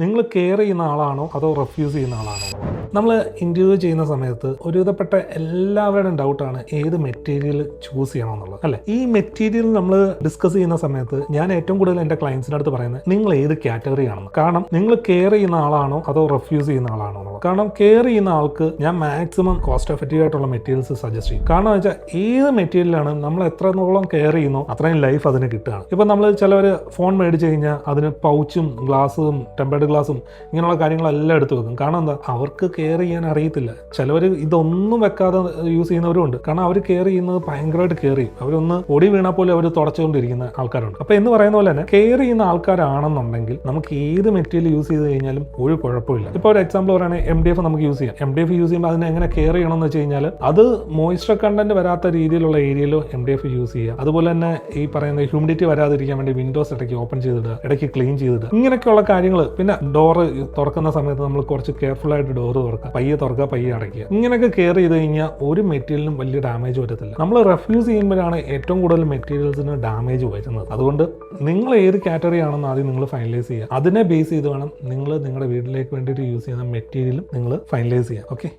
നിങ്ങൾ കെയർ ചെയ്യുന്ന ആളാണോ അതോ റെഫ്യൂസ് ചെയ്യുന്ന ആളാണോ? നമ്മൾ ഇൻ്റർവ്യൂ ചെയ്യുന്ന സമയത്ത് ഒരുവിധപ്പെട്ട എല്ലാവരുടെയും ഡൗട്ടാണ് ഏത് മെറ്റീരിയൽ ചൂസ് ചെയ്യണമെന്നുള്ളത്, അല്ലേ? ഈ മെറ്റീരിയൽ നമ്മൾ ഡിസ്കസ് ചെയ്യുന്ന സമയത്ത് ഞാൻ ഏറ്റവും കൂടുതൽ എൻ്റെ ക്ലയൻസിൻ്റെ അടുത്ത് പറയുന്നത് നിങ്ങൾ ഏത് കാറ്റഗറി ആണെന്ന്. കാരണം നിങ്ങൾ കെയർ ചെയ്യുന്ന ആളാണോ അതോ റെഫ്യൂസ് ചെയ്യുന്ന ആളാണോ എന്നുള്ളത്. കാരണം കെയർ ചെയ്യുന്ന ആൾക്ക് ഞാൻ മാക്സിമം കോസ്റ്റ് എഫക്റ്റീവ് ആയിട്ടുള്ള മെറ്റീരിയൽസ് സജസ്റ്റ് ചെയ്യും. കാരണം എന്ന് വെച്ചാൽ ഏത് മെറ്റീരിയലാണ് നമ്മൾ എത്രത്തോളം കെയർ ചെയ്യുന്നോ അത്രയും ലൈഫ് അതിന് കിട്ടുകയാണ്. ഇപ്പം നമ്മൾ ചിലവർ ഫോൺ മേടിച്ച് കഴിഞ്ഞാൽ അതിന് പൗച്ചും ഗ്ലാസും ടെമ്പേർഡ് ഗ്ലാസും ഇങ്ങനെയുള്ള കാര്യങ്ങളെല്ലാം എടുത്തു വെക്കും. കാരണം എന്താ, അവർക്ക് കെയർ ചെയ്യാൻ അറിയത്തില്ല. ചിലവർ ഇതൊന്നും വെക്കാതെ യൂസ് ചെയ്യുന്നവരും ഉണ്ട്. കാരണം അവർ കെയർ ചെയ്യുന്നത് ഭയങ്കരമായിട്ട് കെയർ ചെയ്യും. അവരൊന്ന് പൊടി വീണാൽ പോലും അവർ തുടച്ചുകൊണ്ടിരിക്കുന്ന ആൾക്കാരുണ്ട്. അപ്പോൾ എന്ന് പറയുന്ന പോലെ തന്നെ കെയർ ചെയ്യുന്ന ആൾക്കാരാണെന്നുണ്ടെങ്കിൽ നമുക്ക് ഏത് മെറ്റീരിയൽ യൂസ് ചെയ്ത് കഴിഞ്ഞാലും ഒരു കുഴപ്പമില്ല. ഇപ്പോൾ ഒരു എക്സാമ്പിൾ പറയുകയാണെങ്കിൽ MDF നമുക്ക് യൂസ് ചെയ്യാം. MDF യൂസ് ചെയ്യുമ്പോൾ അതിനെ എങ്ങനെ കെയർ ചെയ്യണമെന്ന് വെച്ച് കഴിഞ്ഞാൽ അത് മോയ്സ്ചർ കണ്ടന്റ് വരാത്ത രീതിയിലുള്ള ഏരിയയിലോ MDF യൂസ് ചെയ്യുക. അതുപോലെ തന്നെ ഈ പറയുന്ന ഹ്യൂമിഡിറ്റി വരാതിരിക്കാൻ വേണ്ടി വിൻഡോസ് ഇടയ്ക്ക് ഓപ്പൺ ചെയ്തിടുക, ഇടയ്ക്ക് ക്ലീൻ ചെയ്തിടുക. ഇങ്ങനെയൊക്കെയുള്ള കാര്യങ്ങൾ. പിന്നെ ഡോറ് തുറക്കുന്ന സമയത്ത് നമ്മൾ കുറച്ച് കെയർഫുൾ ആയിട്ട് ഡോറ് തുറക്കുക, പയ്യെ തുറക്കുക, പയ്യെ അടയ്ക്കുക. ഇങ്ങനെയൊക്കെ കെയർ ചെയ്ത് കഴിഞ്ഞാൽ ഒരു മെറ്റീരിയലിനും വലിയ ഡാമേജ് വരത്തില്ല. നമ്മൾ റെഫ്യൂസ് ചെയ്യുമ്പോഴാണ് ഏറ്റവും കൂടുതൽ മെറ്റീരിയൽസിന് ഡാമേജ് വരുന്നത്. അതുകൊണ്ട് നിങ്ങൾ ഏത് കാറ്റഗറി ആണെന്ന് ആദ്യം നിങ്ങൾ ഫൈനലൈസ് ചെയ്യുക. അതിനെ ബേസ് ചെയ്ത് വേണം നിങ്ങൾ നിങ്ങളുടെ വീട്ടിലേക്ക് വേണ്ടിയിട്ട് യൂസ് ചെയ്യുന്ന മെറ്റീരിയലും നിങ്ങൾ ഫൈനലൈസ് ചെയ്യുക. ഓക്കെ.